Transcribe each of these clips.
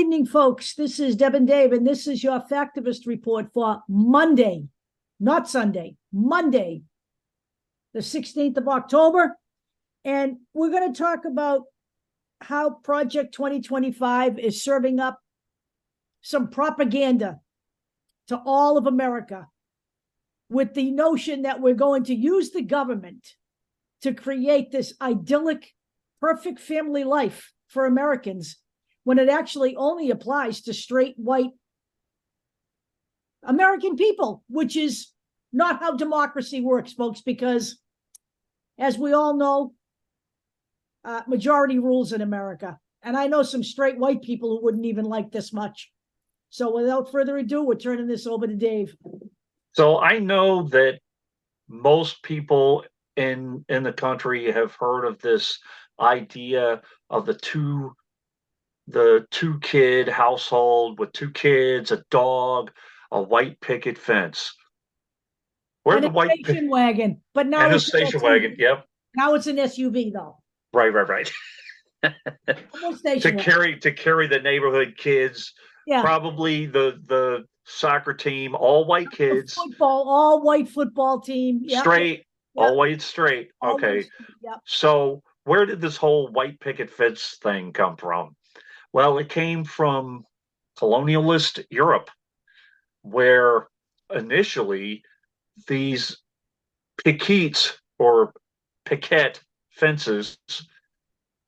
evening, folks. This is Deb and Dave, and this is your Factivist report for Monday, not Sunday, Monday, the 16th of October. And we're going to talk about how Project 2025 is serving up some propaganda to all of America with the notion that we're going to use the government to create this idyllic, perfect family life for Americans, when it actually only applies to straight white American people, which is not how democracy works, folks, because as we all know, majority rules in America. And I know some straight white people who wouldn't even like this much. So without further ado, we're turning this over to Dave. So I know that most people in the country have heard of this idea of the two kid household with two kids, a dog, a white picket fence. Where and the white station wagon, but now and it's a station wagon. Yep. Now it's an SUV though. Right. to carry the neighborhood kids. Yeah. Probably the soccer team, all white kids. All white football team. Yep. Straight. Yep. All white straight. Okay. Yep. So where did this whole white picket fence thing come from? Well, it came from colonialist Europe, where initially these piquets or picket fences,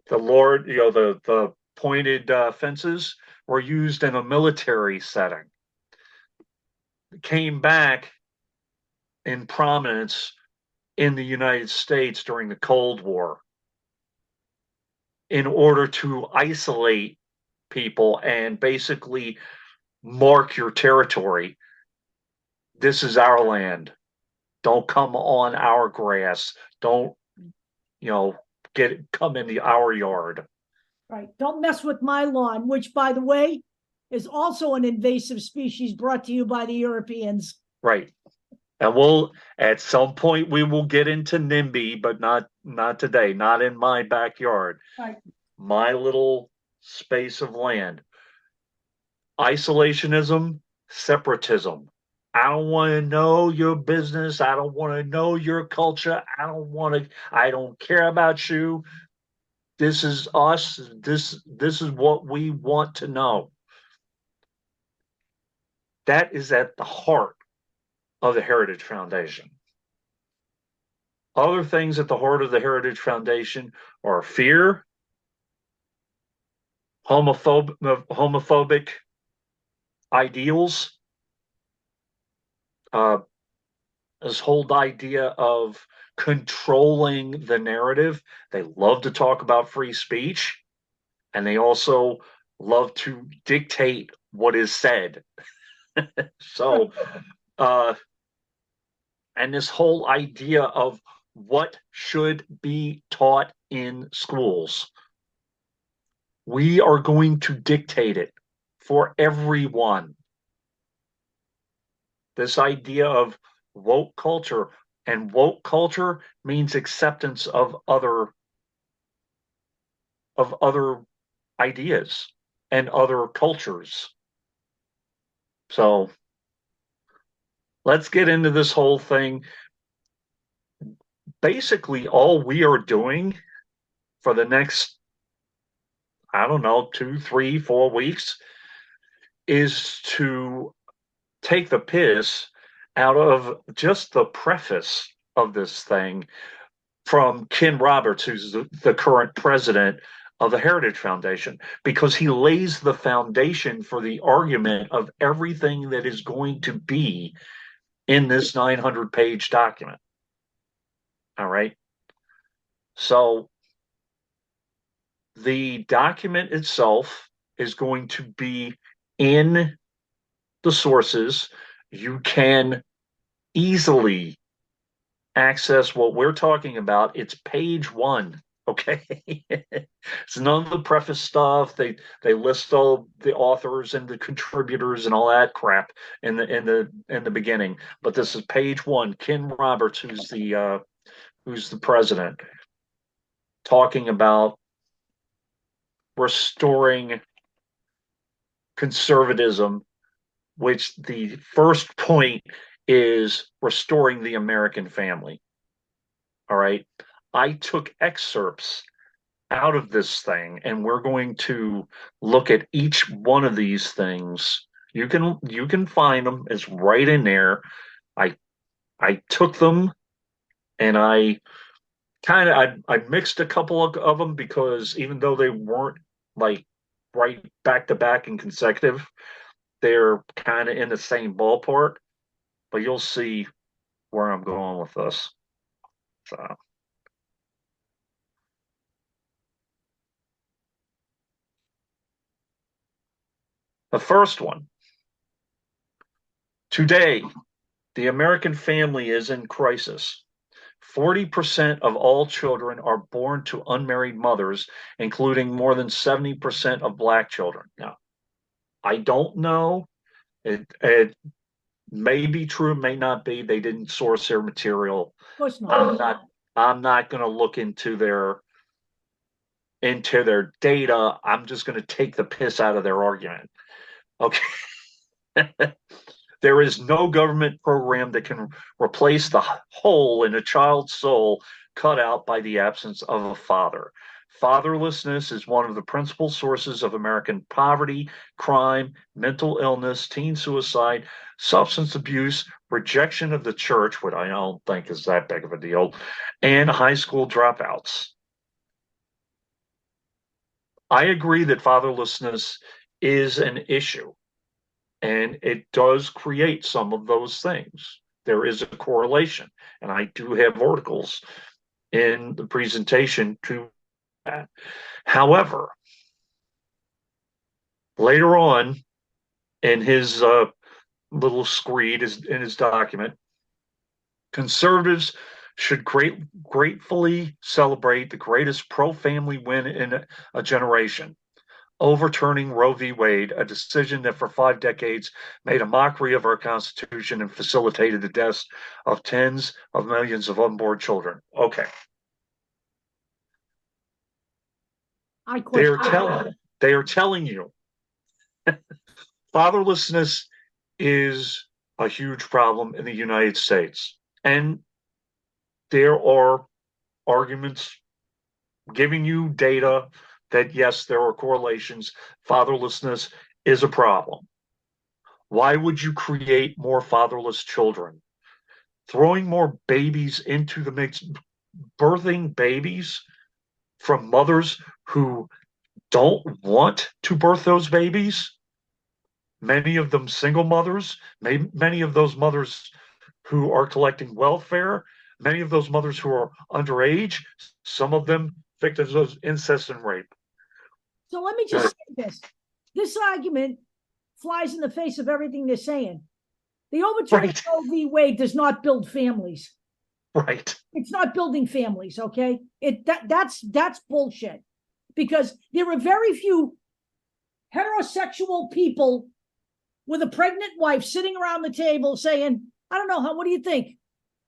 the pointed fences, were used in a military setting. It came back in prominence in the United States during the Cold War in order to isolate people and basically mark your territory. This is our land. Don't come on our grass. Don't, come into our yard. Right. Don't mess with my lawn, which, by the way, is also an invasive species brought to you by the Europeans. Right. And at some point we will get into NIMBY, but not today, not in my backyard. Right. My little space of land. Isolationism, separatism. I don't want to know your business. I don't want to know your culture. I don't care about you. This is us. This is what we want to know. That is at the heart of the Heritage Foundation. Other things at the heart of the Heritage Foundation are fear, homophobic ideals, this whole idea of controlling the narrative. They love to talk about free speech, and they also love to dictate what is said. So, and this whole idea of what should be taught in schools. We are going to dictate it for everyone. This idea of woke culture, and woke culture means acceptance of other ideas and other cultures. So let's get into this whole thing. Basically, all we are doing for the next, 2, 3, 4 weeks is to take the piss out of just the preface of this thing from Ken Roberts, who's the current president of the Heritage Foundation, because he lays the foundation for the argument of everything that is going to be in this 900-page document. All right. So the document itself is going to be in the sources. You can easily access what we're talking about. It's page 1. Okay. It's none of the preface stuff. They list all the authors and the contributors and all that crap in the beginning. But this is page 1. Ken Roberts, who's the president, talking about restoring conservatism, which the first point is restoring the American family. All right. I took excerpts out of this thing, and we're going to look at each one of these things. You can find them. It's right in there. I I took them and I mixed a couple of them because even though they weren't like right back to back and consecutive, they're kind of in the same ballpark. But you'll see where I'm going with this. So the first one today, the American family is in crisis. 40% of all children are born to unmarried mothers, including more than 70% of Black children. Now, I don't know. It may be true, may not be. They didn't source their material. Of course not. I'm not going to look into their data. I'm just going to take the piss out of their argument. Okay. There is no government program that can replace the hole in a child's soul cut out by the absence of a father. Fatherlessness is one of the principal sources of American poverty, crime, mental illness, teen suicide, substance abuse, rejection of the church, which I don't think is that big of a deal, and high school dropouts. I agree that fatherlessness is an issue, and it does create some of those things. There is a correlation, and I do have articles in the presentation to that. However, later on in his little screed in his document, conservatives should gratefully celebrate the greatest pro-family win in a generation, overturning Roe v. Wade, a decision that for 5 decades made a mockery of our Constitution and facilitated the deaths of tens of millions of unborn children. Okay. They are telling you fatherlessness is a huge problem in the United States. And there are arguments giving you data that, yes, there are correlations. Fatherlessness is a problem. Why would you create more fatherless children? Throwing more babies into the mix, birthing babies from mothers who don't want to birth those babies, many of them single mothers, many of those mothers who are collecting welfare, many of those mothers who are underage, some of them victims of incest and rape. So let me just say this. This argument flies in the face of everything they're saying. The overturn of Roe v. Wade does not build families. Right. It's not building families, okay? That's bullshit. Because there are very few heterosexual people with a pregnant wife sitting around the table saying, I don't know, what do you think?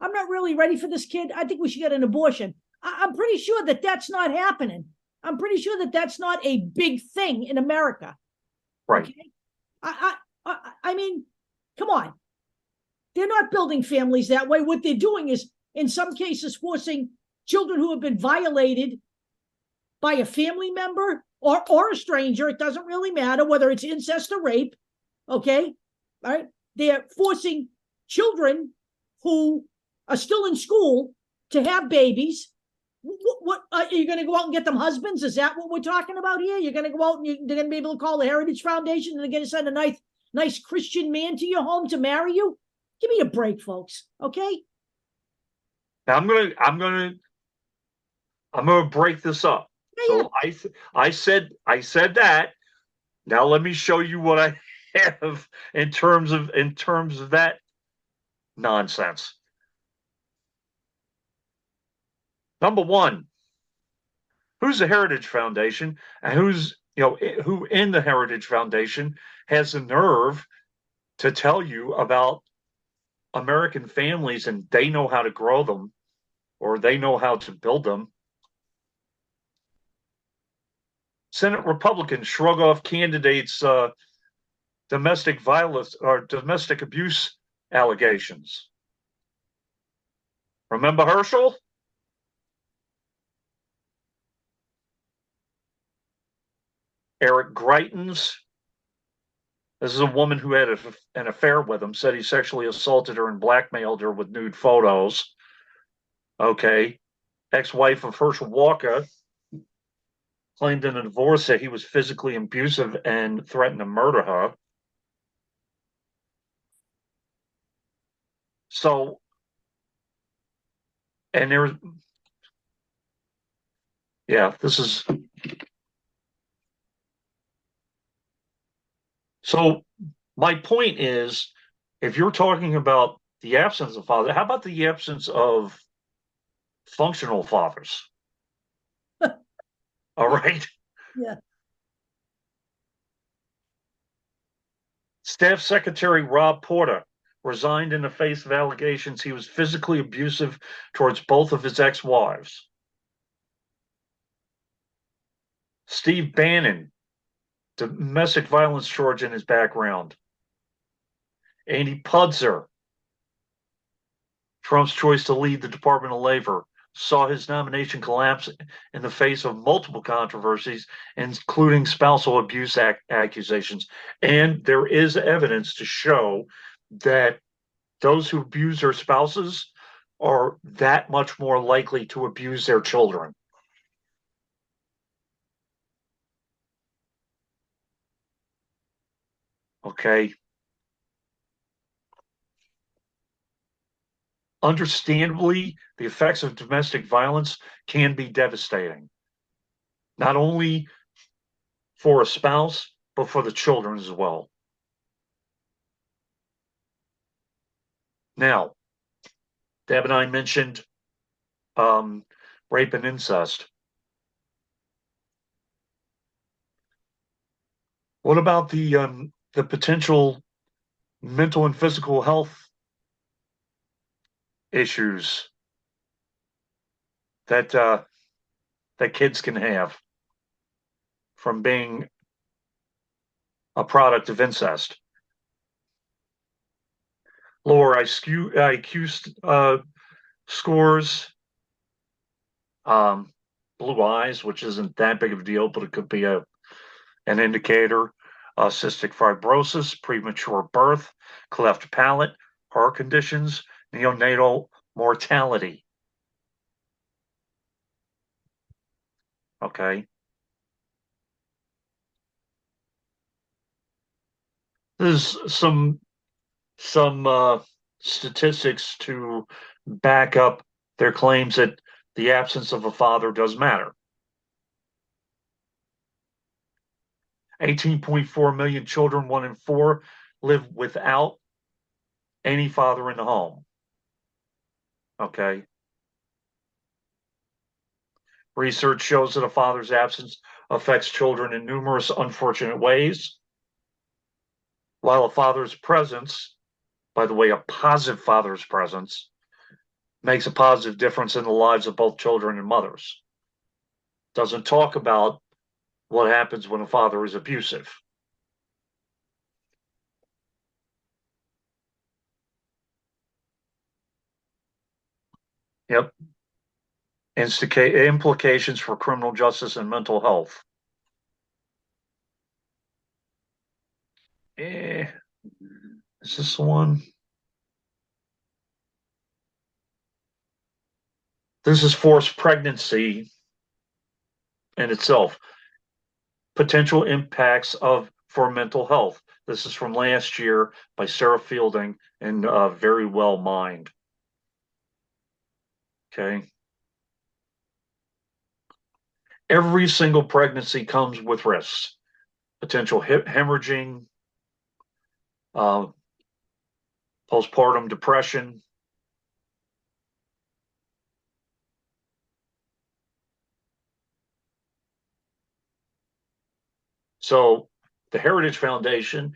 I'm not really ready for this kid. I think we should get an abortion. I'm pretty sure that that's not happening. I'm pretty sure that that's not a big thing in America. Right. Okay? I mean, come on. They're not building families that way. What they're doing is, in some cases, forcing children who have been violated by a family member or a stranger. It doesn't really matter whether it's incest or rape. Okay? All right? They're forcing children who are still in school to have babies. What are you going to go out and get them husbands? Is that what we're talking about here? You're going to go out and they're going to be able to call the Heritage Foundation and they're going to send a nice Christian man to your home to marry you? Give me a break, folks. Okay. Now I'm gonna break this up. Yeah. So I said that. Now let me show you what I have in terms of that nonsense. Number one, who's the Heritage Foundation, and who in the Heritage Foundation has the nerve to tell you about American families and they know how to grow them or they know how to build them? Senate Republicans shrug off candidates domestic violence or domestic abuse allegations. Remember Herschel? Eric Greitens. This is a woman who had an affair with him, said he sexually assaulted her and blackmailed her with nude photos. Okay. Ex-wife of Herschel Walker claimed in a divorce that he was physically abusive and threatened to murder her. So, and there's, yeah, this is, so my point is, if you're talking about the absence of father, how about the absence of functional fathers? All right. Yeah. Staff Secretary Rob Porter resigned in the face of allegations he was physically abusive towards both of his ex-wives. Steve Bannon, domestic violence charge in his background. Andy Pudzer, Trump's choice to lead the Department of Labor, saw his nomination collapse in the face of multiple controversies, including spousal abuse accusations. And there is evidence to show that those who abuse their spouses are that much more likely to abuse their children. Okay. Understandably, the effects of domestic violence can be devastating, not only for a spouse, but for the children as well. Now, Deb and I mentioned rape and incest. What about the potential mental and physical health issues that that kids can have from being a product of incest? Lower IQ scores, blue eyes, which isn't that big of a deal, but it could be an indicator. Cystic fibrosis, premature birth, cleft palate, heart conditions, neonatal mortality. Okay. There's some statistics to back up their claims that the absence of a father does matter. 18.4 million children, 1 in 4, live without any father in the home. Okay. Research shows that a father's absence affects children in numerous unfortunate ways, while a father's presence, by the way, a positive father's presence, makes a positive difference in the lives of both children and mothers. Doesn't talk about what happens when a father is abusive. Yep. Implications for criminal justice and mental health. Is this the one? This is forced pregnancy in itself. Potential impacts for mental health. This is from last year by Sarah Fielding and Very Well Mind. Okay. Every single pregnancy comes with risks. Potential hemorrhaging, postpartum depression. So the Heritage Foundation,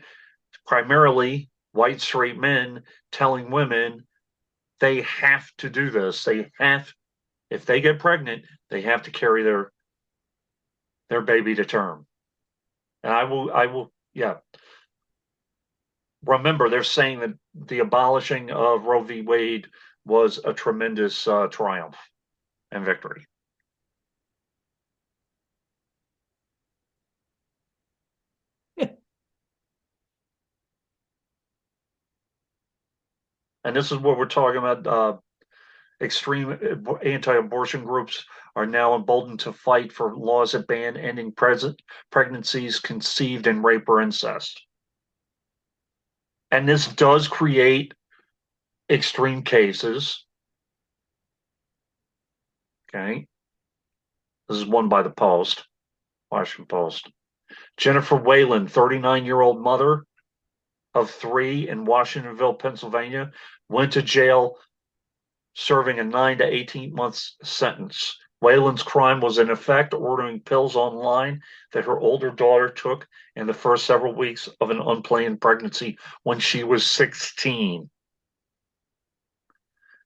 primarily white straight men, telling women they have to do this. If they get pregnant, they have to carry their baby to term. And I will, yeah. remember, they're saying that the abolishing of Roe v. Wade was a tremendous triumph and victory. And this is what we're talking about. Extreme anti-abortion groups are now emboldened to fight for laws that ban ending pregnancies conceived in rape or incest. And this does create extreme cases. Okay. This is one by the Post, Washington Post. Jennifer Whalen, 39-year-old mother of 3 in Washingtonville, Pennsylvania, went to jail serving a 9 to 18 months sentence. Whalen's crime was in effect ordering pills online that her older daughter took in the first several weeks of an unplanned pregnancy when she was 16.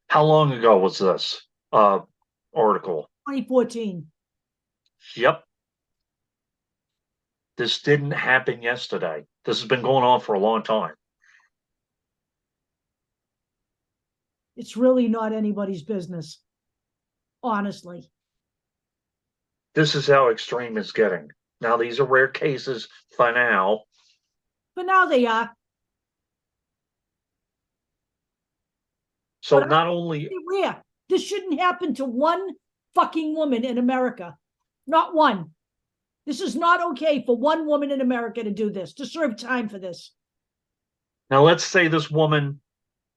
How long ago was this article? 2014. Yep. This didn't happen yesterday. This has been going on for a long time. It's really not anybody's business, honestly. This is how extreme it's getting. Now, these are rare cases for now. But now they are. So But not only rare. This shouldn't happen to one fucking woman in America. Not one. This is not okay for one woman in America to do this, to serve time for this. Now, let's say this woman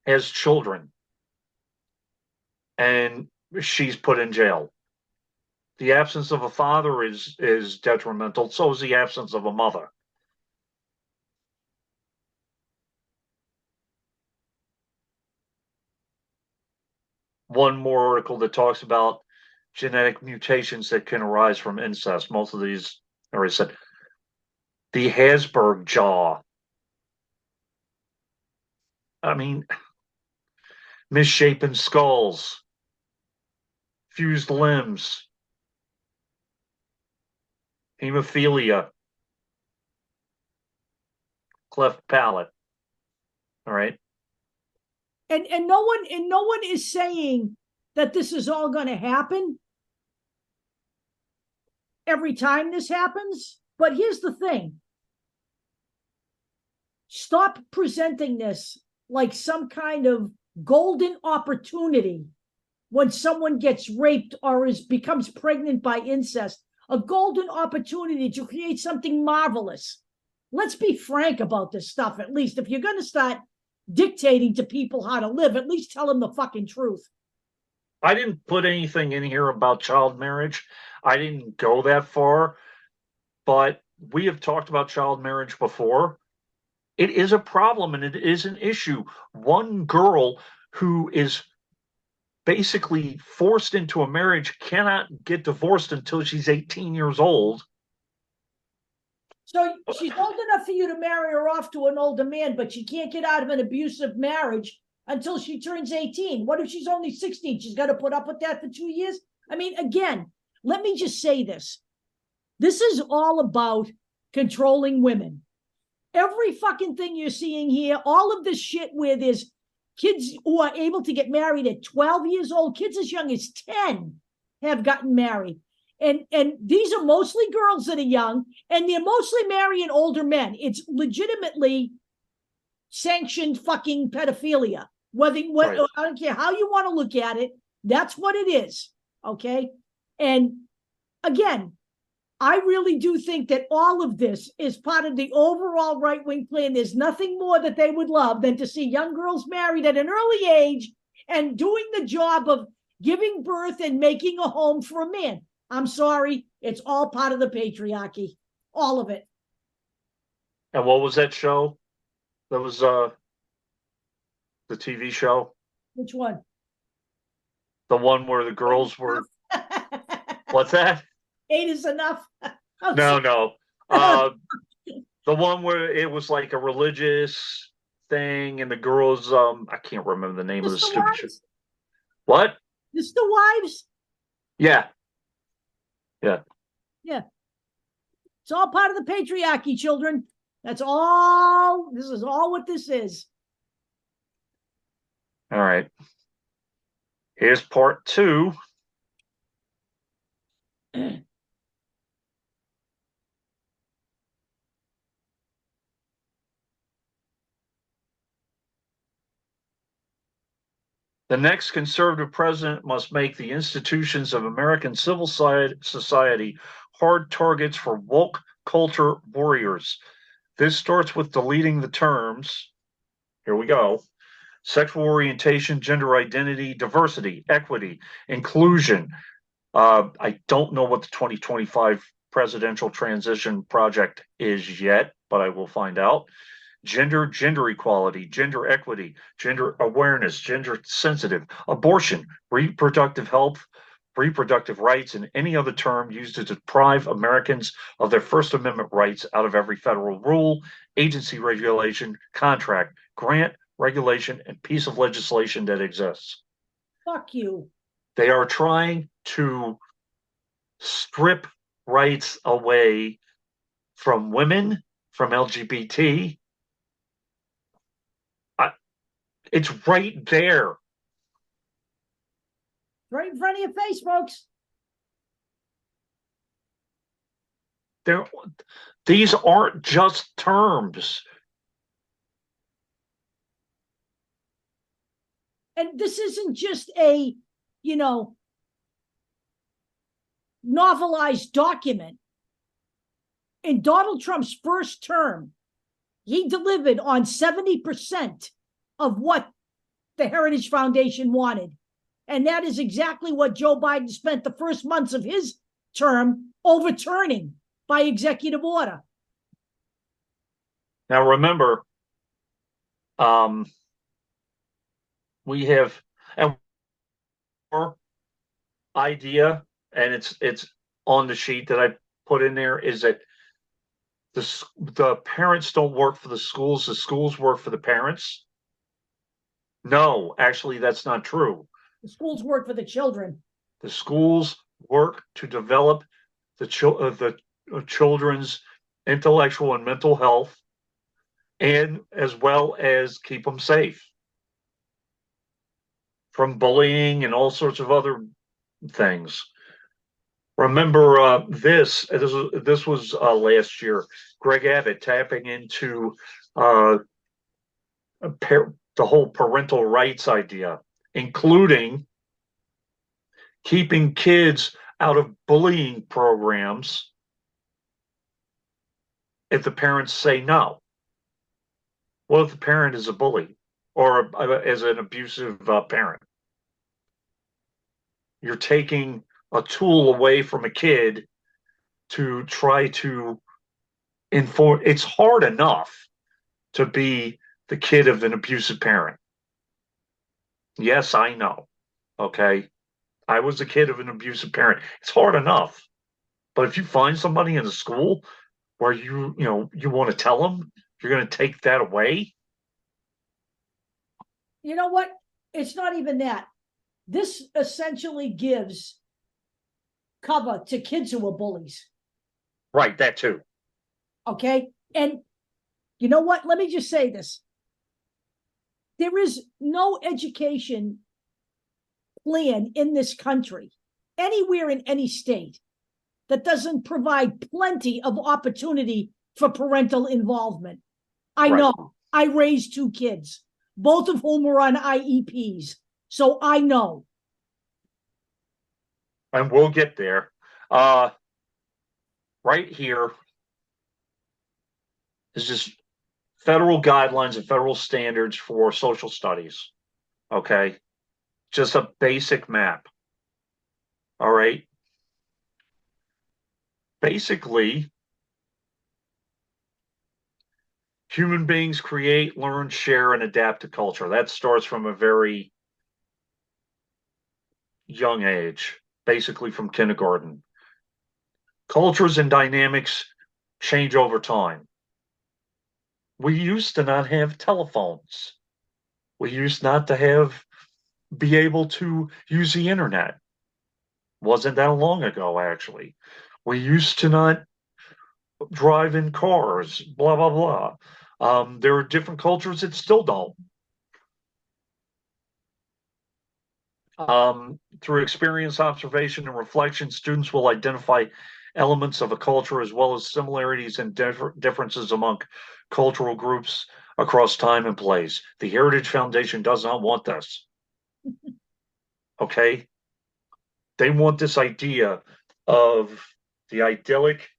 has children and she's put in jail. The absence of a father is detrimental. So is the absence of a mother. One more article that talks about genetic mutations that can arise from incest. Most of these, I already said, the Hasberg jaw. I mean, misshapen skulls, fused limbs, hemophilia, cleft palate. All right. And no one is saying that this is all going to happen every time this happens. But here's the thing. Stop presenting this like some kind of golden opportunity when someone gets raped or becomes pregnant by incest, a golden opportunity to create something marvelous. Let's be frank about this stuff, at least. If you're going to start dictating to people how to live, at least tell them the fucking truth. I didn't put anything in here about child marriage. I didn't go that far, but we have talked about child marriage before. It is a problem and it is an issue. One girl who is basically forced into a marriage cannot get divorced until she's 18 years old. So she's old enough for you to marry her off to an older man, but she can't get out of an abusive marriage until she turns 18. What if she's only 16? She's got to put up with that for 2 years? I mean, again, let me just say this. This is all about controlling women. Every fucking thing you're seeing here, all of this shit where there's kids who are able to get married at 12 years old, kids as young as 10 have gotten married. And these are mostly girls that are young, and they're mostly marrying older men. It's legitimately sanctioned fucking pedophilia. Right. I don't care how you want to look at it. That's what it is. Okay. And again, I really do think that all of this is part of the overall right-wing plan. There's nothing more that they would love than to see young girls married at an early age and doing the job of giving birth and making a home for a man. I'm sorry. It's all part of the patriarchy. All of it. And what was that show? That was the TV show? Which one? The one where the girls were... What's that? 8 is enough. No. The one where it was like a religious thing and the girls, I can't remember the name of the stupid show. What? Mr. Wives? Yeah. It's all part of the patriarchy, children. That's all. This is all what this is. All right. Here's part two. The next conservative president must make the institutions of American civil society hard targets for woke culture warriors. This starts with deleting the terms. Here we go. Sexual orientation, gender identity, diversity, equity, inclusion. I don't know what the 2025 presidential transition project is yet, but I will find out. Gender equality, gender equity, gender awareness, gender sensitive, abortion, reproductive health, reproductive rights, and any other term used to deprive Americans of their First Amendment rights out of every federal rule, agency regulation, contract, grant, regulation, and piece of legislation that exists. Fuck you. They are trying to strip rights away from women, from LGBT. It's right there. Right in front of your face, folks. These aren't just terms. And this isn't just a, novelized document. In Donald Trump's first term, he delivered on 70% of what the Heritage Foundation wanted. And that is exactly what Joe Biden spent the first months of his term overturning by executive order. Now, remember, we have our idea, and it's on the sheet that I put in there, is that the parents don't work for the schools work for the parents. No, actually, that's not true. The schools work for the children. The schools work to develop the children's intellectual and mental health, and as well as keep them safe from bullying and all sorts of other things. Remember this was last year. Greg Abbott tapping into the whole parental rights idea, including keeping kids out of bullying programs if the parents say no. What if the parent is a bully or as an abusive parent? You're taking a tool away from a kid to try to inform. It's hard enough to be the kid of an abusive parent. Yes, I know. Okay. I was the kid of an abusive parent. It's hard enough. But if you find somebody in a school where you want to tell them you're going to take that away. You know what? It's not even that. This essentially gives cover to kids who are bullies. Right, that too. Okay. And you know what? Let me just say this. There is no education plan in this country, anywhere in any state, that doesn't provide plenty of opportunity for parental involvement. I know. I raised 2 kids, both of whom were on IEPs. So I know. And we'll get there. Right here is just federal guidelines and federal standards for social studies. Okay. Just a basic map. All right. Basically, human beings create, learn, share, and adapt to culture. That starts from a very young age, basically from kindergarten. Cultures and dynamics change over time. We used to not have telephones. We used not to be able to use the internet. Wasn't that long ago, actually. We used to not drive-in cars, blah, blah, blah. There are different cultures that still don't. Through experience, observation, and reflection, students will identify elements of a culture as well as similarities and differences among cultural groups across time and place. The Heritage Foundation does not want this. Okay? They want this idea of the idyllic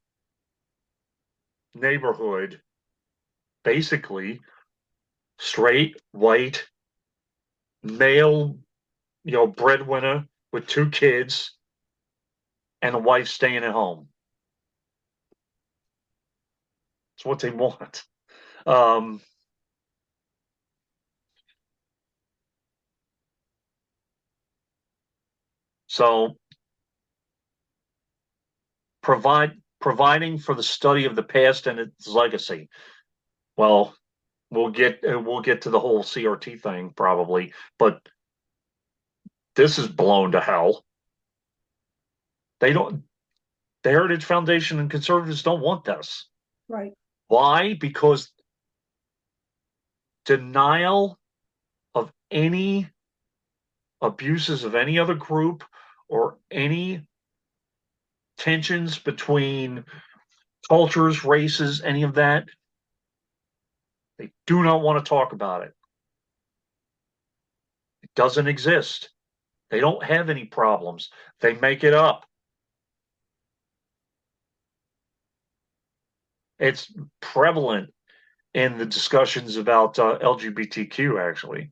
neighborhood, basically straight, white, male, breadwinner with 2 kids and a wife staying at home. It's what they want. So providing for the study of the past and its legacy. Well, we'll get to the whole CRT thing probably, but this is blown to hell. The Heritage Foundation and conservatives don't want this. Right. Why? Because denial of any abuses of any other group or any tensions between cultures, races, any of that, they do not want to talk about it. It doesn't exist. They don't have any problems. They make it up. It's prevalent in the discussions about LGBTQ, actually.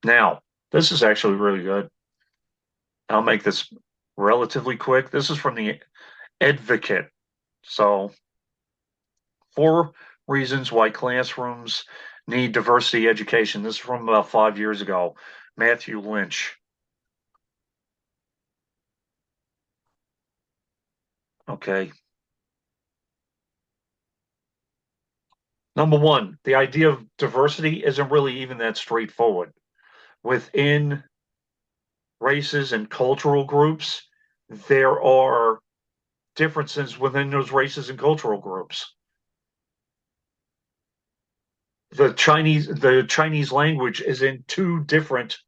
Now, this is actually really good. I'll make this relatively quick. This is from the Advocate. So, 4 reasons why classrooms need diversity education. This is from about 5 years ago. Matthew Lynch. Okay. Number 1, the idea of diversity isn't really even that straightforward. Within races and cultural groups, there are differences within those races and cultural groups. The Chinese language is in 2 different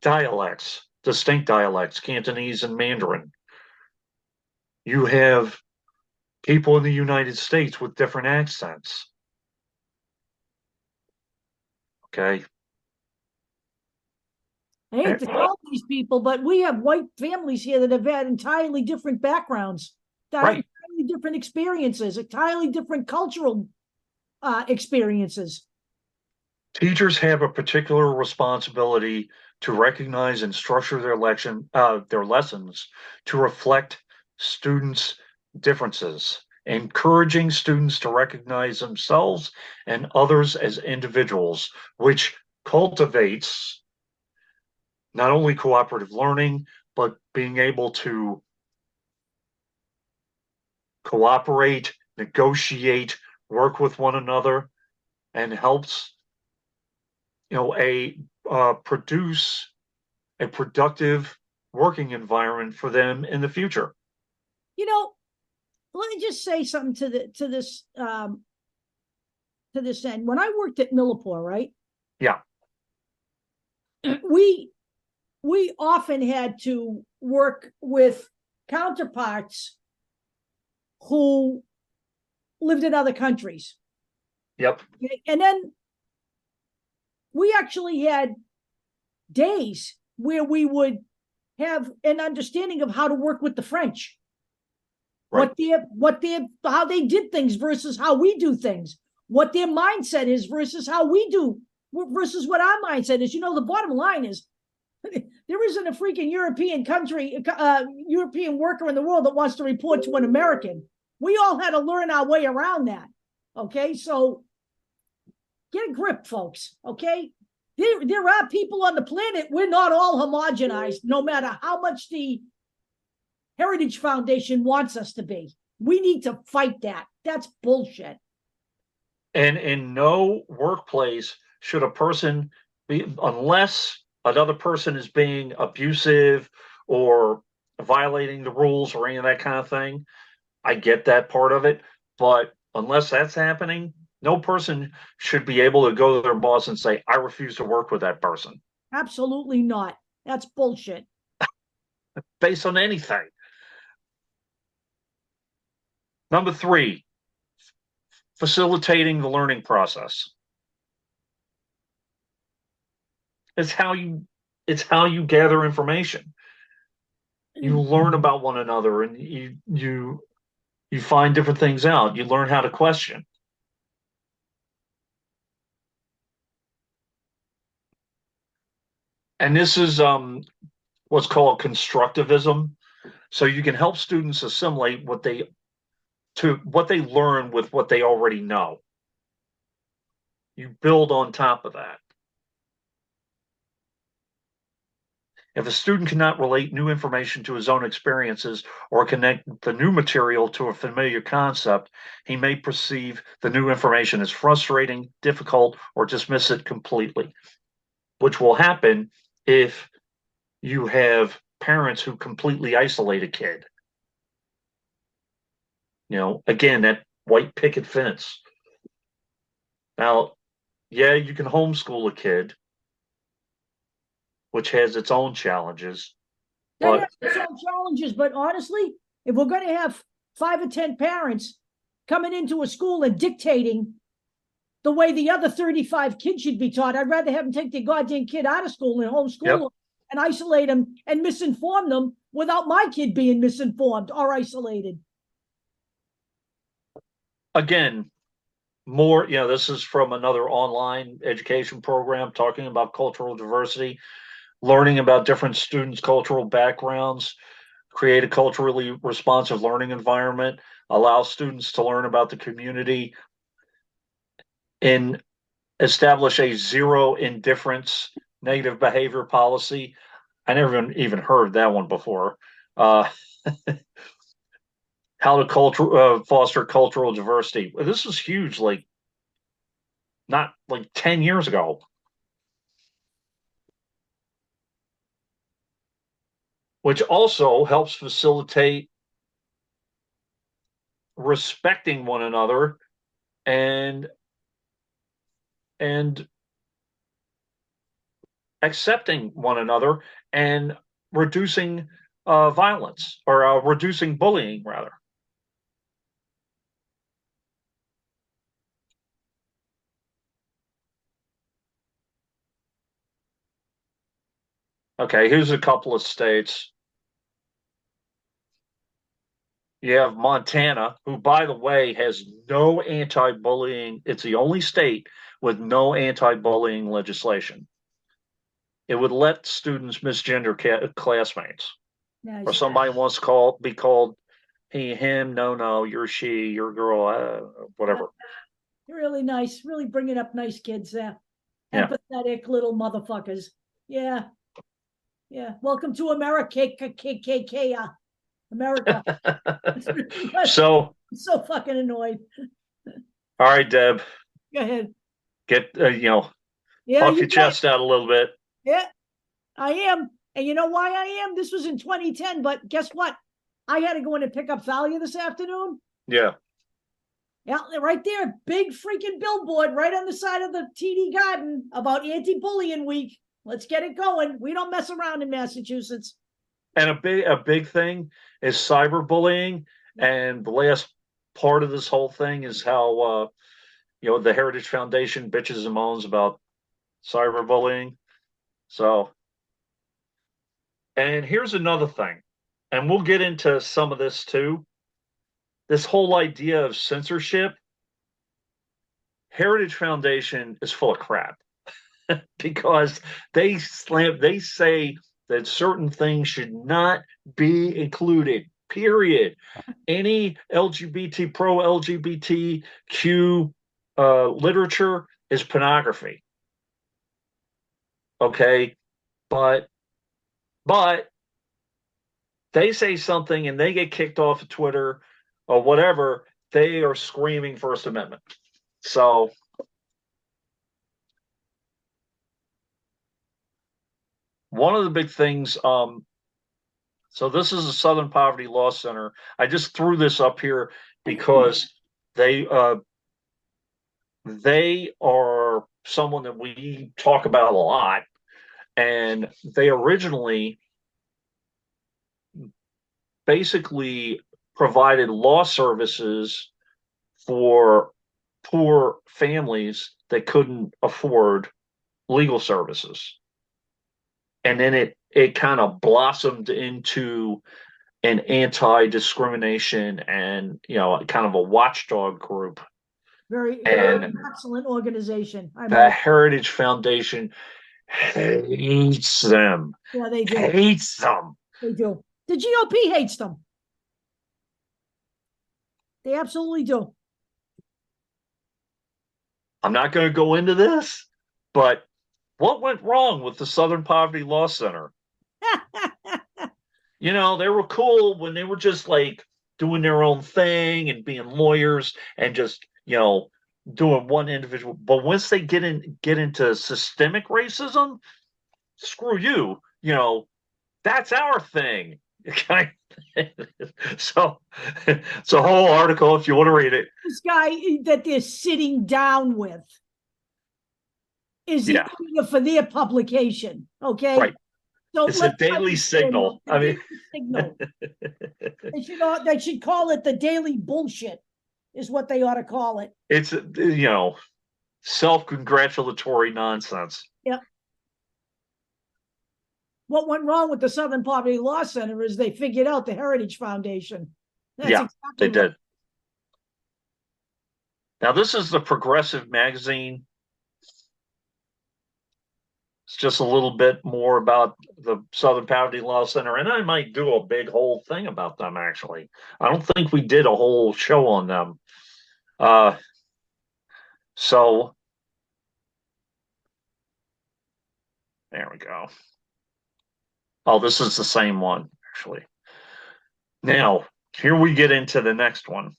dialects, distinct dialects, Cantonese and Mandarin. You have people in the United States with different accents. Okay. I hate to tell these people, but we have white families here that have had entirely different backgrounds, Right. entirely different experiences, entirely different cultural experiences. Teachers have a particular responsibility to recognize and structure their lessons to reflect students' differences, encouraging students to recognize themselves and others as individuals, which cultivates not only cooperative learning, but being able to cooperate, negotiate, work with one another, and helps produce a productive working environment for them in the future. Let me just say something to this end. When I worked at Millipore, right? Yeah. We often had to work with counterparts who lived in other countries. Yep. And then we actually had days where we would have an understanding of how to work with the French. Right. How they did things versus how we do things, what their mindset is versus how we do, versus what our mindset is. The bottom line is there isn't a freaking European worker in the world that wants to report to an American. We all had to learn our way around that. Okay, so get a grip, folks. Okay, there are people on the planet. We're not all homogenized, no matter how much the Heritage Foundation wants us to be. We need to fight that. That's bullshit. And in no workplace should a person be, unless another person is being abusive or violating the rules or any of that kind of thing, I get that part of it, but unless that's happening, no person should be able to go to their boss and say, I refuse to work with that person Absolutely not. That's bullshit. based on anything. Number three, facilitating the learning process. It's how you gather information. You learn about one another and you find different things out. You learn how to question. And this is what's called constructivism. So you can help students assimilate what they learn with what they already know. You build on top of that. If a student cannot relate new information to his own experiences or connect the new material to a familiar concept, he may perceive the new information as frustrating, difficult, or dismiss it completely, which will happen if you have parents who completely isolate a kid. Again, that white picket fence. Now, yeah, you can homeschool a kid, which has its own challenges. That But has its own challenges, but honestly, if we're going to have 5 or 10 parents coming into a school and dictating the way the other 35 kids should be taught, I'd rather have them take their goddamn kid out of school and homeschool yep, them and isolate them and misinform them without my kid being misinformed or isolated. again, this is from another online education program talking about cultural diversity, learning about different students' cultural backgrounds, create a culturally responsive learning environment, allow students to learn about the community, and establish a zero indifference negative behavior policy. I never even heard that one before. Uh, how to foster cultural diversity. This was huge, like not like 10 years ago, which also helps facilitate respecting one another and and accepting one another and reducing violence or reducing bullying rather. Okay, here's a couple of states. You have Montana, who, by the way, has no anti-bullying. It's the only state with no anti-bullying legislation. It would let students misgender classmates, or Nice. somebody wants to be called he, him, no, you're she, you're girl, whatever. Really nice. Really bringing up nice kids there. Yeah. Empathetic little motherfuckers. Yeah. Yeah. Welcome to America, KKK, America. So, I'm so fucking annoyed. all right, Deb, Go ahead. get Yeah, puff you your chest out a little bit. Yeah, I am. And you know why I am? This was in 2010, but guess what? I had to go in and pick up Thalia this afternoon. Yeah. Yeah, right there. Big freaking billboard right on the side of the TD Garden about anti-bullying week. Let's get it going. We don't mess around in Massachusetts. And a big thing is cyberbullying. And the last part of this whole thing is how the Heritage Foundation bitches and moans about cyberbullying. So, and here's another thing, and we'll get into some of this too. This whole idea of censorship, Heritage Foundation is full of crap because they say that certain things should not be included. Period. Any LGBTQ literature is pornography. Okay, but they say something and they get kicked off of Twitter or whatever, they are screaming First Amendment. So one of the big things So this is the Southern Poverty Law Center. I just threw this up here because they they are someone that we talk about a lot, and they originally basically provided law services for poor families that couldn't afford legal services. And then it kind of blossomed into an anti-discrimination and kind of a watchdog group. Very, very And excellent organization. the Heritage Foundation hates them. Yeah, they do. Hates them. They do. The GOP hates them. They absolutely do. I'm not going to go into this, but what went wrong with the Southern Poverty Law Center? They were cool when they were just like doing their own thing and being lawyers and just, doing one individual. But once they get into systemic racism, screw you. That's our thing. So it's a whole article if you want to read it. This guy that they're sitting down with is the editor for their publication. Okay. Right. So it's a daily signal. I mean, signal. They should call it the daily bullshit, is what they ought to call it. It's self-congratulatory nonsense. Yep. What went wrong with the Southern Poverty Law Center is they figured out the Heritage Foundation. That's exactly they did. Now, this is the Progressive magazine. It's just a little bit more about the Southern Poverty Law Center, and I might do a big whole thing about them, actually. I don't think we did a whole show on them. So there we go. Oh, this is the same one, actually. Now, here we get into the next one.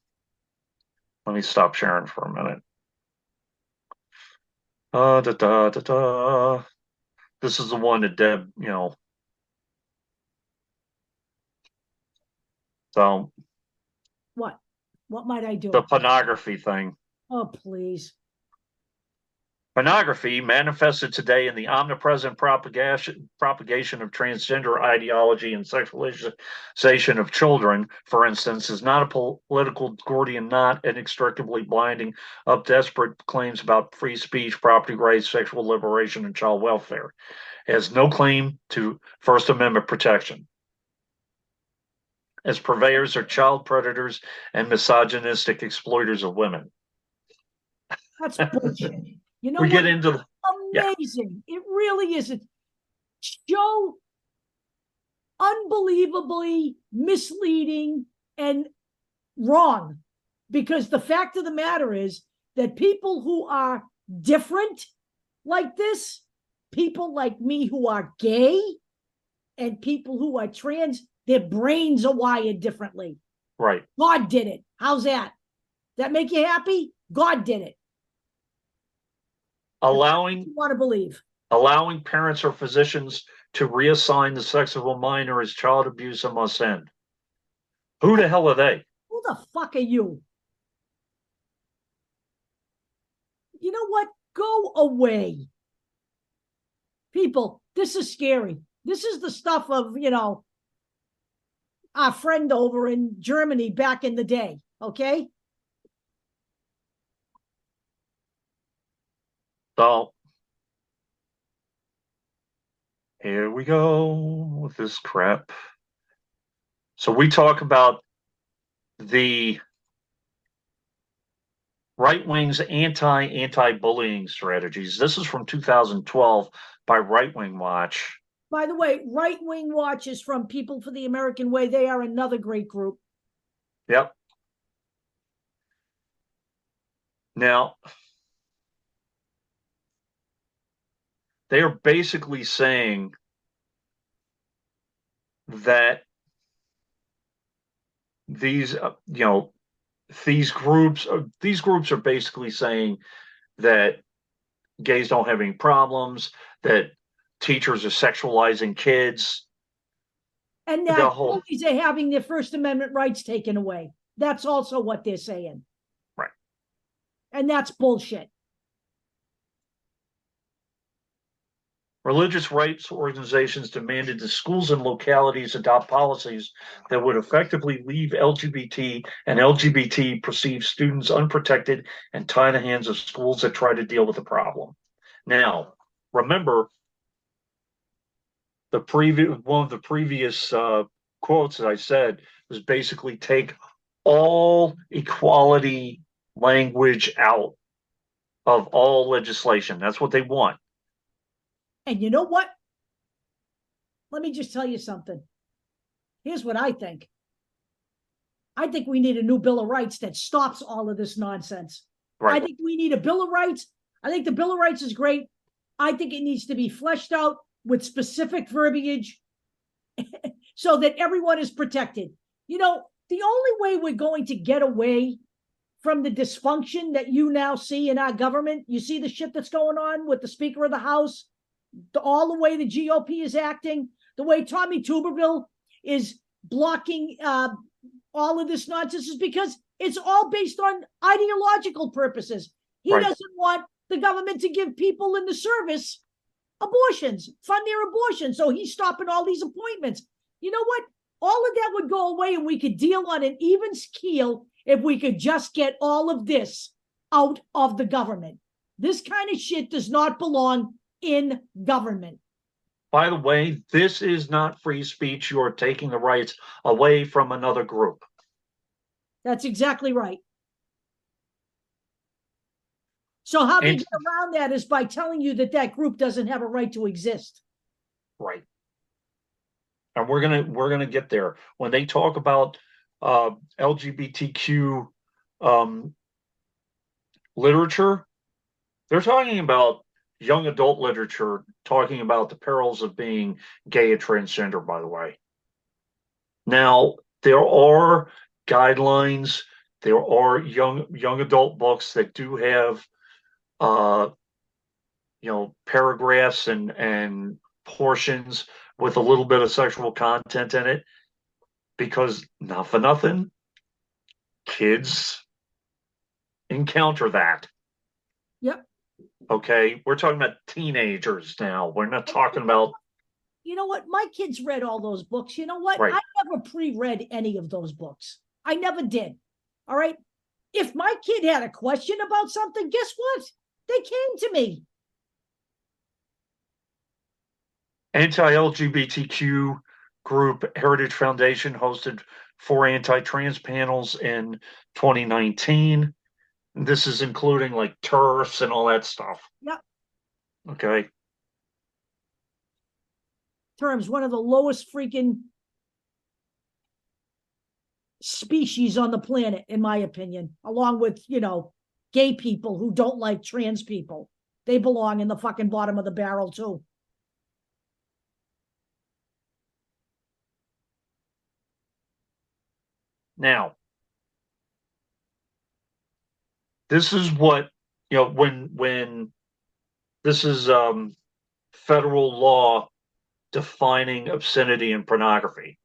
Let me stop sharing for a minute. This is the one that Deb, So. What? What might I do? The pornography thing. Oh, please. Pornography manifested today in the omnipresent propagation of transgender ideology and sexualization of children, for instance, is not a political Gordian knot inextricably blinding up desperate claims about free speech, property rights, sexual liberation, and child welfare. It has no claim to First Amendment protection. As purveyors are child predators and misogynistic exploiters of women. That's bullshit. We get into amazing. It really is so unbelievably misleading and wrong, because the fact of the matter is that people who are different like this, people like me who are gay, and people who are trans, their brains are wired differently. Right. God did it. How's that? Does that make you happy? God did it. Allowing parents or physicians to reassign the sex of a minor as child abuse must end. Who the hell are they? Who the fuck are you? You know what? Go away. People, this is scary. This is the stuff of, our friend over in Germany back in the day, okay? So, here we go with this crap. So we talk about the right wing's anti-bullying strategies. This is from 2012 by Right Wing Watch. By the way, Right Wing Watch is from People for the American Way. They are another great group. Yep. Now, they are basically saying that these groups are basically saying that gays don't have any problems, that teachers are sexualizing kids. and The that whole bullies are having their First Amendment rights taken away. That's also what they're saying. right. And that's bullshit. Religious rights organizations demanded that schools and localities adopt policies that would effectively leave LGBT and LGBT perceived students unprotected and tie the hands of schools that try to deal with the problem. Now, remember one of the previous quotes that I said was basically take all equality language out of all legislation. That's what they want. And you know what? Let me just tell you something. Here's what I think. I think we need a new Bill of Rights that stops all of this nonsense. Right. I think we need a Bill of Rights. I think the Bill of Rights is great. I think it needs to be fleshed out with specific verbiage so that everyone is protected. You know, the only way we're going to get away from the dysfunction that you now see in our government, you see the shit that's going on with the Speaker of the House, all the way the GOP is acting, the way Tommy Tuberville is blocking all of this nonsense, is because it's all based on ideological purposes. He Right. doesn't want the government to give people in the service abortions, fund their abortions. So he's stopping all these appointments. You know what? All of that would go away and we could deal on an even keel if we could just get all of this out of the government. This kind of shit does not belong in government. By the way, this is not free speech. You are taking the rights away from another group. That's exactly right. So how they get around that is by telling you that that group doesn't have a right to exist. Right. And we're gonna get there. When they talk about LGBTQ literature, they're talking about young adult literature, talking about the perils of being gay or transgender, by the way. Now, there are guidelines, there are young adult books that do have paragraphs and portions with a little bit of sexual content in it, because not for nothing, kids encounter that. Yep. Okay, we're talking about teenagers now. We're not talking about. You know what? My kids read all those books. You know what? Right. I never pre-read any of those books. I never did. All right. If my kid had a question about something, guess what? They came to me. Anti-LGBTQ group Heritage Foundation hosted 4 anti-trans panels in 2019. This is including like TERFs and all that stuff. Yep. Okay. Terms, one of the lowest freaking species on the planet, in my opinion, along with, gay people who don't like trans people. They belong in the fucking bottom of the barrel too. Now, this is what, when this is federal law defining obscenity and pornography.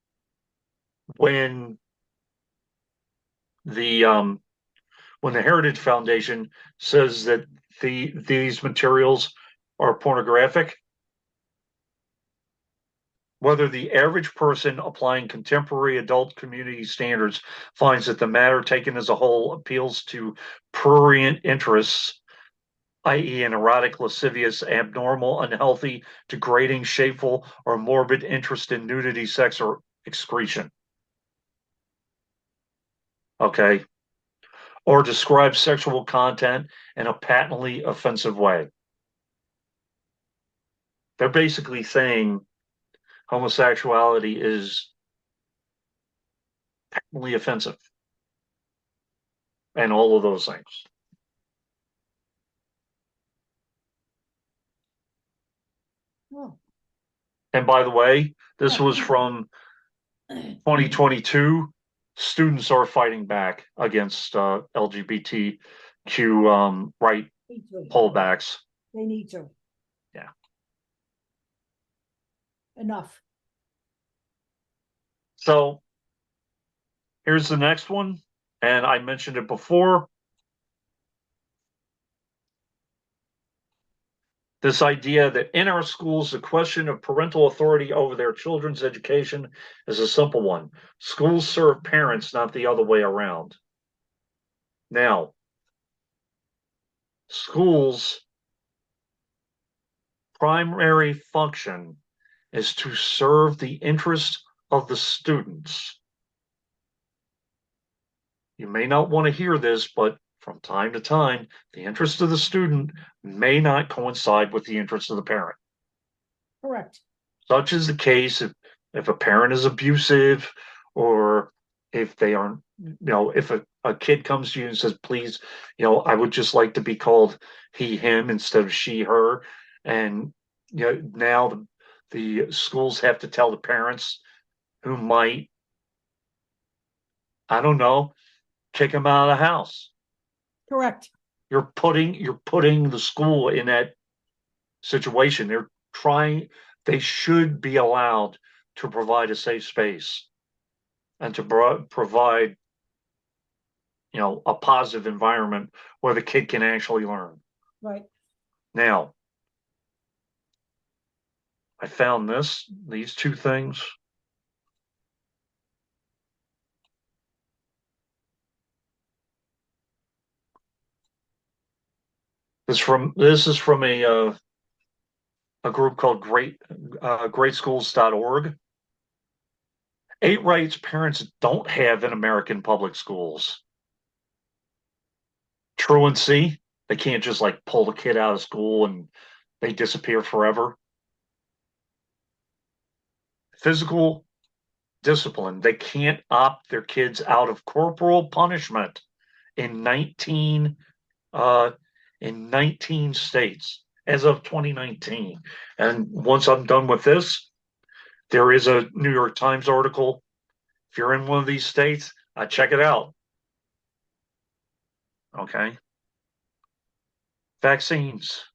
When the Heritage Foundation says that these materials are pornographic, whether the average person applying contemporary adult community standards finds that the matter taken as a whole appeals to prurient interests, i.e., an erotic, lascivious, abnormal, unhealthy, degrading, shameful, or morbid interest in nudity, sex, or excretion. Okay. Or describe sexual content in a patently offensive way. They're basically saying homosexuality is patently offensive. And all of those things. Oh. And by the way, this was from 2022. Students are fighting back against LGBTQ right pullbacks. They need to. Yeah. Enough. So here's the next one, and I mentioned it before. This idea that in our schools, the question of parental authority over their children's education is a simple one. Schools serve parents, not the other way around. Now, schools' primary function is to serve the interest of the students. You may not want to hear this, but from time to time, the interest of the student may not coincide with the interest of the parent. Correct. Such is the case if a parent is abusive, or if they aren't, if a kid comes to you and says, please, I would just like to be called he, him instead of she, her. And, now the schools have to tell the parents who might, I don't know, kick him out of the house. Correct. You're putting the school in that situation. They should be allowed to provide a safe space and to provide, a positive environment where the kid can actually learn. Right. Now, I found these two things. This is from a group called greatschools.org. 8 rights parents don't have in American public schools. Truancy, they can't just like pull the kid out of school and they disappear forever. Physical discipline, they can't opt their kids out of corporal punishment in 19 states as of 2019. And once I'm done with this, there is a New York Times article. If you're in one of these states, check it out. Okay. Vaccines.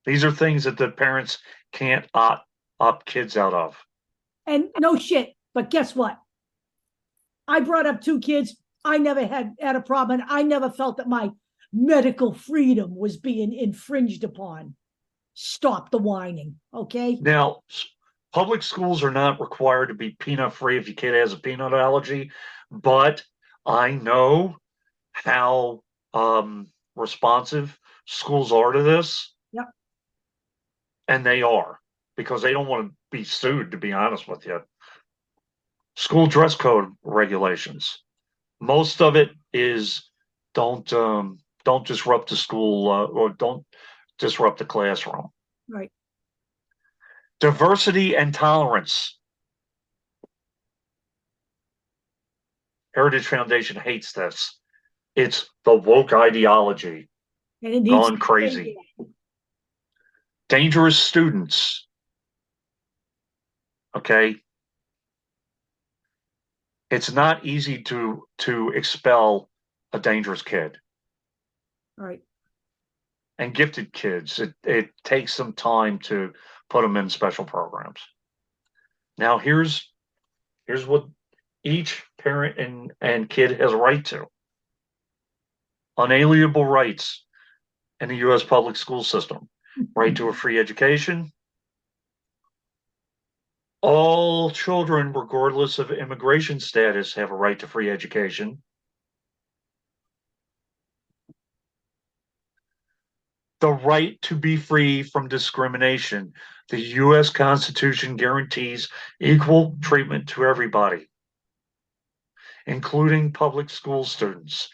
These are things that the parents can't opt kids out of. And no shit, but guess what? I brought up 2 kids. I never had a problem. I never felt that my medical freedom was being infringed upon. Stop the whining, okay? Now, public schools are not required to be peanut free if your kid has a peanut allergy, but I know how responsive schools are to this. Yep. And they are, because they don't want to be sued, to be honest with you. School dress code regulations. Most of it is don't disrupt the school or don't disrupt the classroom. Right. Diversity and tolerance. Heritage Foundation hates this. It's the woke ideology And it needs gone crazy. Dangerous students. Okay. It's not easy to expel a dangerous kid. Right. And gifted kids, it takes some time to put them in special programs. Now here's what each parent and kid has a right to. Unalienable rights in the U.S. public school system. Right to a free education. All children, regardless of immigration status, have a right to free education. The right to be free from discrimination. The U.S. Constitution guarantees equal treatment to everybody, including public school students,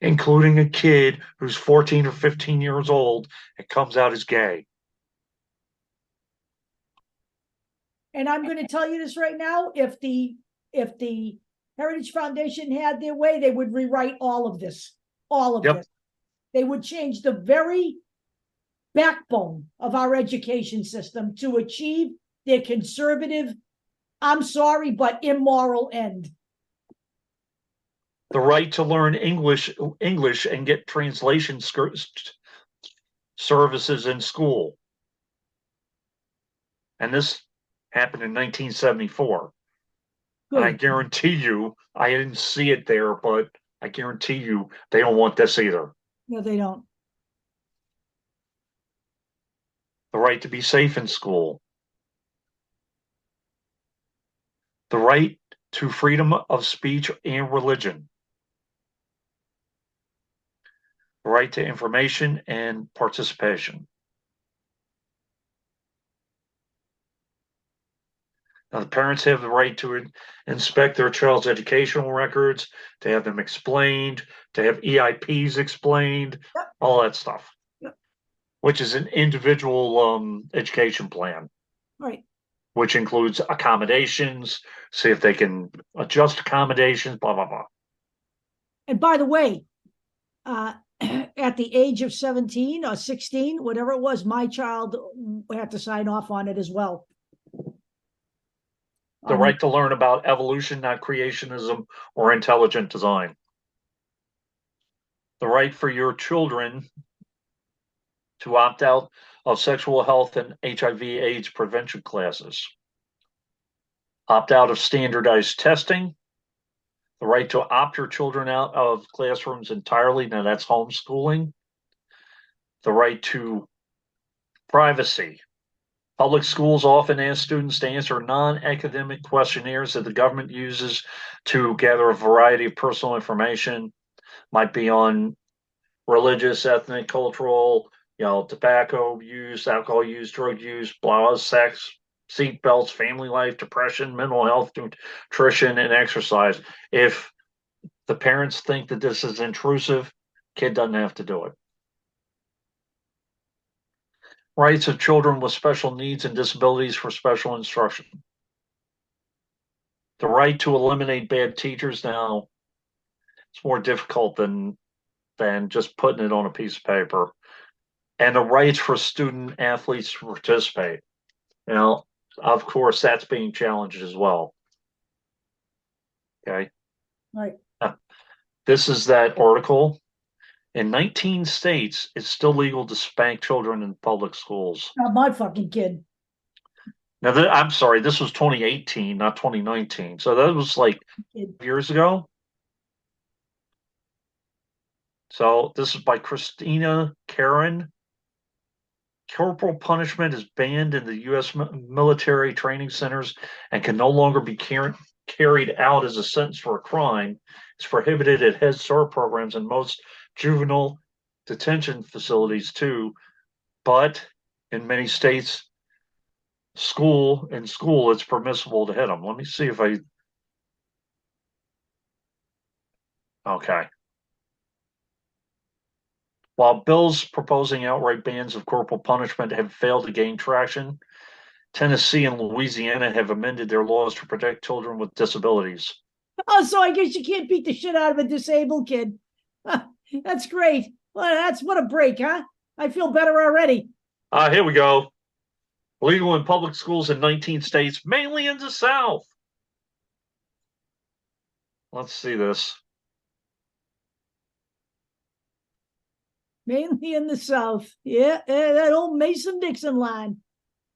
including a kid who's 14 or 15 years old and comes out as gay. And I'm going to tell you this right now, if the Heritage Foundation had their way, they would rewrite all of this. All of this. They would change the very backbone of our education system to achieve their conservative, I'm sorry, but immoral end. The right to learn English and get translation services in school. And this happened in 1974. And I Good. guarantee you, I didn't see it there, but I guarantee you they don't want this either. No, they don't. The right to be safe in school, the right to freedom of speech and religion, the right to information and participation. Now, the parents have the right to inspect their child's educational records, to have them explained, to have EIPs explained, Yep. all that stuff, Yep. which is an individual education plan, Right. which includes accommodations, see if they can adjust accommodations, blah, blah, blah. And by the way, at the age of 17 or 16, whatever it was, my child had to sign off on it as well. The right to learn about evolution, not creationism or intelligent design. The right for your children to opt out of sexual health and HIV/AIDS prevention classes. Opt out of standardized testing. The right to opt your children out of classrooms entirely. Now that's homeschooling. The right to privacy. Public schools often ask students to answer non-academic questionnaires that the government uses to gather a variety of personal information. Might be on religious, ethnic, cultural, tobacco use, alcohol use, drug use, blah, sex, seat belts, family life, depression, mental health, nutrition, and exercise. If the parents think that this is intrusive, kid doesn't have to do it. Rights of children with special needs and disabilities for special instruction. The right to eliminate bad teachers. Now, it's more difficult than just putting it on a piece of paper. And the rights for student athletes to participate. Of course, that's being challenged as well. Okay. Right. This is that article. In 19 states, it's still legal to spank children in public schools. Not my fucking kid. Now, I'm sorry, this was 2018, not 2019. So that was like years ago. So this is by Christina Karen. Corporal punishment is banned in the U.S. military training centers and can no longer be carried out as a sentence for a crime. It's prohibited at Head Start programs and most juvenile detention facilities too. But in many states, in school, it's permissible to hit them. Let me see if okay. While bills proposing outright bans of corporal punishment have failed to gain traction, Tennessee and Louisiana have amended their laws to protect children with disabilities. Oh, so I guess you can't beat the shit out of a disabled kid. That's great. Well, what a break, huh? I feel better already. Here we go. Legal in public schools in 19 states, mainly in the South. Let's see this. Mainly in the South. Yeah, that old Mason-Dixon line.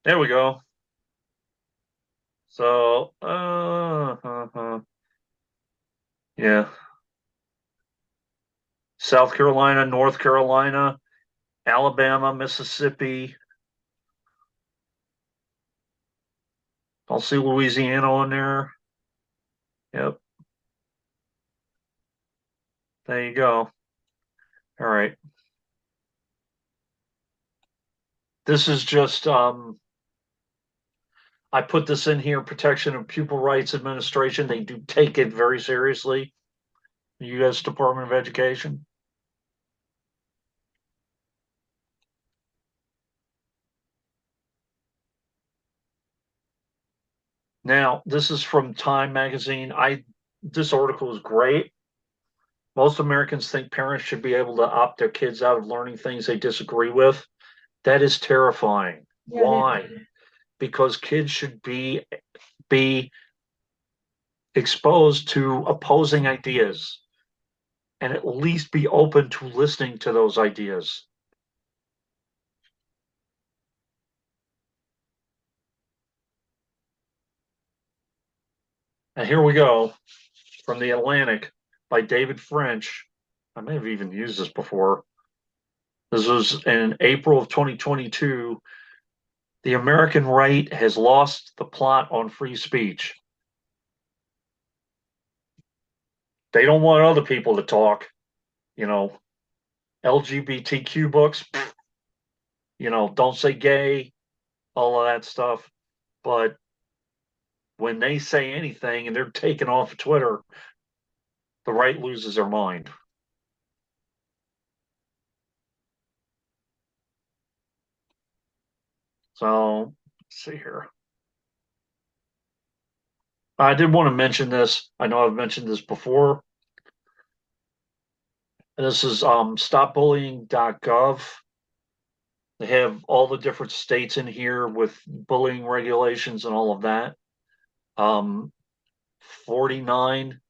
There we go. So, yeah. South Carolina, North Carolina, Alabama, Mississippi. I'll see Louisiana on there. Yep. There you go. All right. This is just I put this in here, Protection of Pupil Rights Administration. They do take it very seriously. The U.S. Department of Education. Now, this is from Time Magazine. This article is great. Most Americans think parents should be able to opt their kids out of learning things they disagree with. That is terrifying. Yeah, Why? Because kids should be exposed to opposing ideas and at least be open to listening to those ideas. And here we go from the Atlantic by David French. I may have even used this before. This was in April of 2022. The American right has lost the plot on free speech. They don't want other people to talk, you know, LGBTQ books, don't say gay, all of that stuff. But when they say anything and they're taken off of Twitter, the right loses their mind. So let's see here. I did want to mention this. I know I've mentioned this before. And this is stopbullying.gov. They have all the different states in here with bullying regulations and all of that. 49,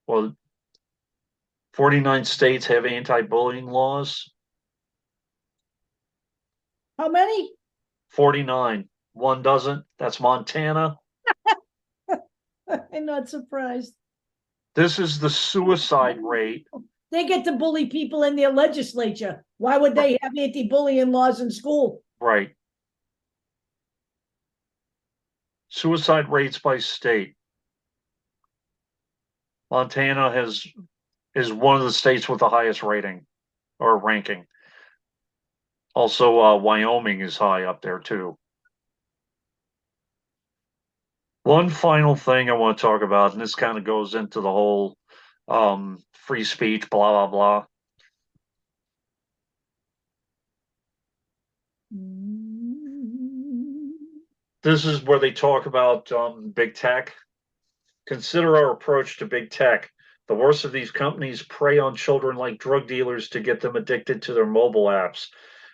well, 49 states have anti-bullying laws. How many? 49. One doesn't. That's Montana. I'm not surprised. This is the suicide rate. They get to bully people in their legislature. Why would they have anti-bullying laws in school? Right. Suicide rates by state. Montana is one of the states with the highest rating or ranking. Also, Wyoming is high up there too. One final thing I want to talk about, and this kind of goes into the whole free speech, blah, blah, blah. This is where they talk about big tech. Consider our approach to big tech. The worst of these companies prey on children like drug dealers to get them addicted to their mobile apps.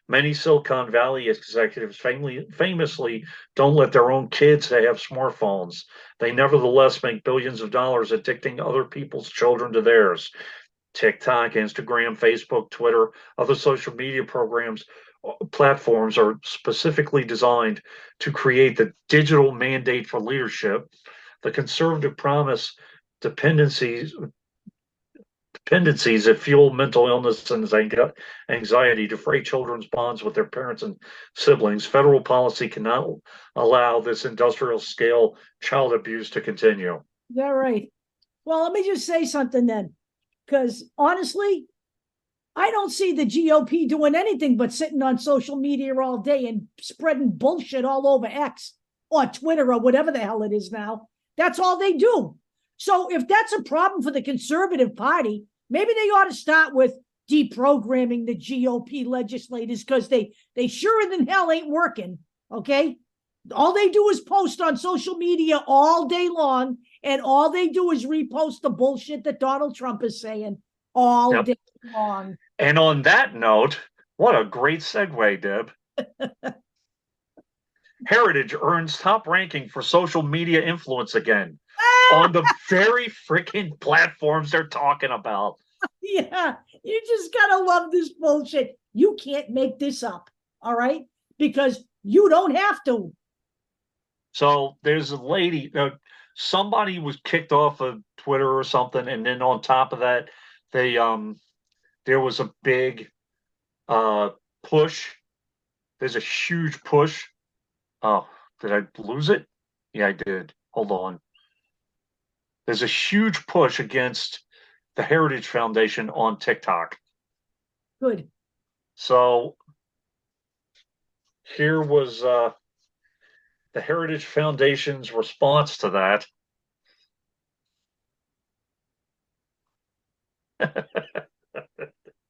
Many Silicon Valley executives famously don't let their own kids have smartphones. They nevertheless make billions of dollars addicting other people's children to theirs. TikTok, Instagram, Facebook, Twitter, other social media platforms are specifically designed to create the digital mandate for leadership. The conservative promise dependencies that fuel mental illness and anxiety, defray children's bonds with their parents and siblings. Federal policy cannot allow this industrial scale child abuse to continue. Is that right? Well, let me just say something then, because honestly, I don't see the GOP doing anything but sitting on social media all day and spreading bullshit all over X or Twitter or whatever the hell it is now. That's all they do. So if that's a problem for the Conservative Party, maybe they ought to start with deprogramming the GOP legislators, because they sure than hell ain't working, okay? All they do is post on social media all day long, and all they do is repost the bullshit that Donald Trump is saying all day long. And on that note, what a great segue, Deb. Heritage earns top ranking for social media influence again on the very freaking platforms they're talking about. Yeah, you just gotta love this bullshit. You can't make this up, all right? Because you don't have to. So there's a lady, somebody was kicked off of Twitter or something, and then on top of that, there was a big push. There's a huge push. Oh, did I lose it? Yeah, I did. Hold on. There's a huge push against the Heritage Foundation on TikTok. Good. So here was the Heritage Foundation's response to that.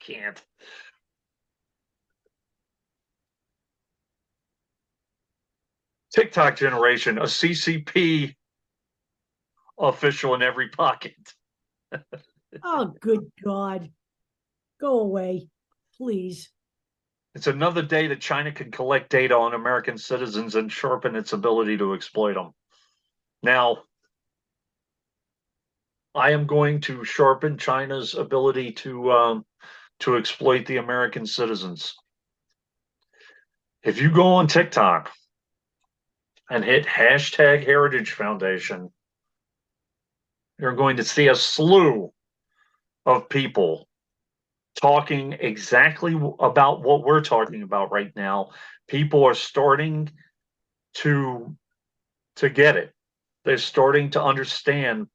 Can't. TikTok generation, a CCP official in every pocket. Oh, good God. Go away, please. It's another day that China can collect data on American citizens and sharpen its ability to exploit them. Now, I am going to sharpen China's ability to exploit the American citizens. If you go on TikTok and hit hashtag Heritage Foundation, you're going to see a slew of people talking exactly about what we're talking about right now. People are starting to get it. They're starting to understand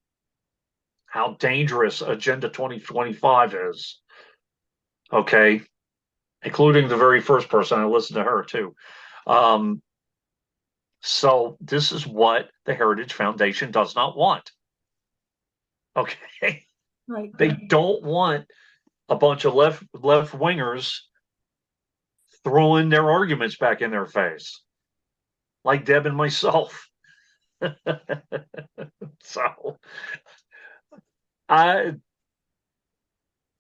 how dangerous Agenda 2025 is. Okay, including the very first person. I listened to her too. So this is what the Heritage Foundation does not want. Okay, Right. they don't want a bunch of left wingers throwing their arguments back in their face, like Deb and myself. So, I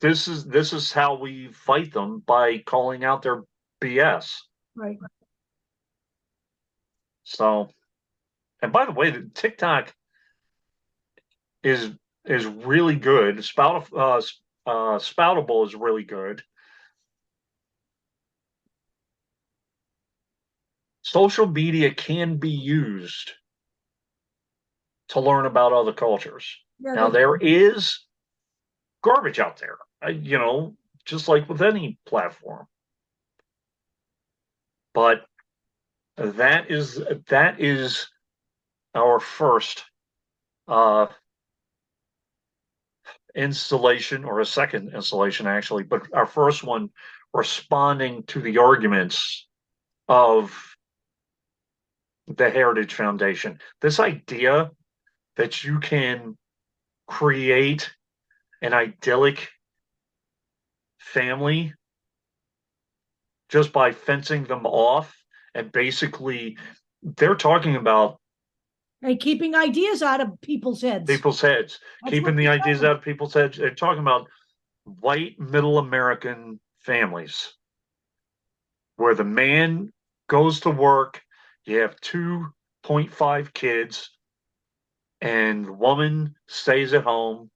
this is how we fight them, by calling out their BS. Right. So, and by the way, the TikTok is really good. Spoutable is really good. Social media can be used to learn about other cultures. Yeah, Now, there is garbage out there, just like with any platform. But that is our first installation, or a second installation actually, but our first one responding to the arguments of the Heritage Foundation. This idea that you can create an idyllic family just by fencing them off, and basically they're talking about and keeping ideas out of people's heads. Keeping the ideas out of people's heads. They're talking about white middle American families where the man goes to work, you have 2.5 kids, and the woman stays at home,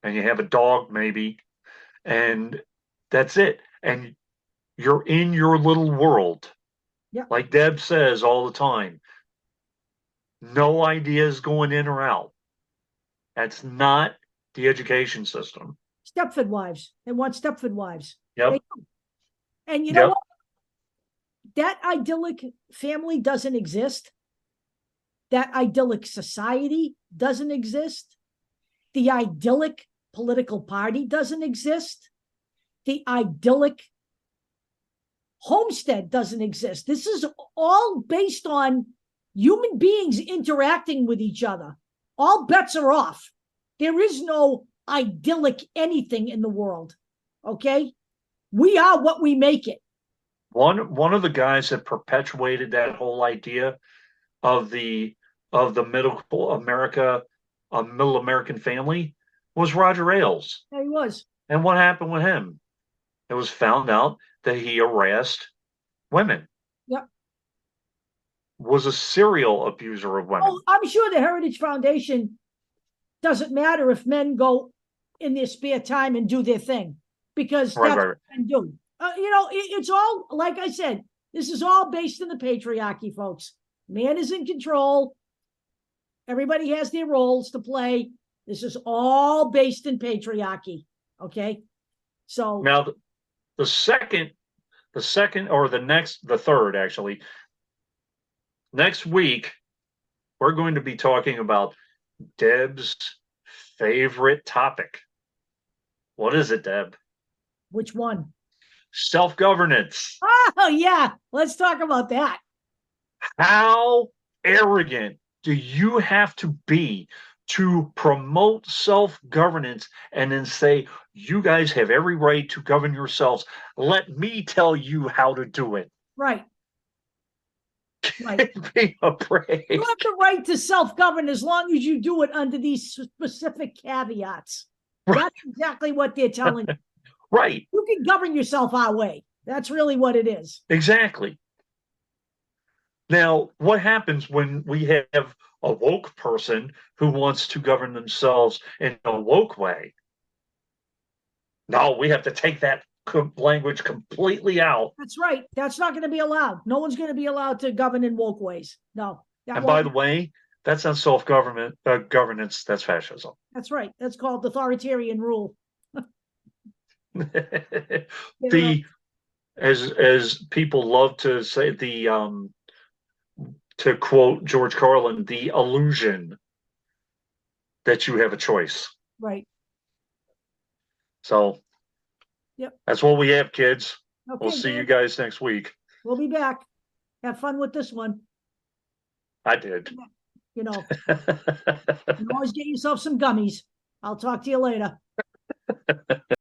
and you have a dog maybe, and that's it. And you're in your little world. Yeah. Like Deb says all the time, no ideas going in or out. That's not the education system. Stepford wives. They want Stepford wives. Yep. And you know what? That idyllic family doesn't exist. That idyllic society doesn't exist. The idyllic political party doesn't exist. The idyllic homestead doesn't exist. This is all based on human beings interacting with each other. All bets are off. There is no idyllic anything in the world. Okay? We are what we make it. One of the guys that perpetuated that whole idea of the middle American family was Roger Ailes. Yeah, he was. And what happened with him? It was found out that he harassed women. Yep. Was a serial abuser of women. Oh, I'm sure the Heritage Foundation doesn't matter if men go in their spare time and do their thing, because that's what men do. It's all, like I said, this is all based in the patriarchy, folks. Man is in control. Everybody has their roles to play. This is all based in patriarchy. Okay. So now the third, actually, next week, we're going to be talking about Deb's favorite topic. What is it, Deb? Which one? Self-governance. Oh, yeah. Let's talk about that. How arrogant do you have to be to promote self-governance and then say, you guys have every right to govern yourselves? Let me tell you how to do it. Right. Right. Be a break. You have the right to self-govern as long as you do it under these specific caveats. Right. That's exactly what they're telling you. Right. You can govern yourself our way. That's really what it is. Exactly. Now, what happens when we have a woke person who wants to govern themselves in a woke way? No, we have to take that language completely out. That's right. That's not going to be allowed. No one's going to be allowed to govern in woke ways. No. And by the way, That's not self-government governance. That's fascism. That's right. That's called authoritarian rule. The as people love to say, the to quote George Carlin, the illusion that you have a choice. Right. So Yep. that's what we have, kids. Okay, We'll see you Dan, guys next week. we'll be back. Have fun with this one. I did. You know, you always get yourself some gummies. I'll talk to you later.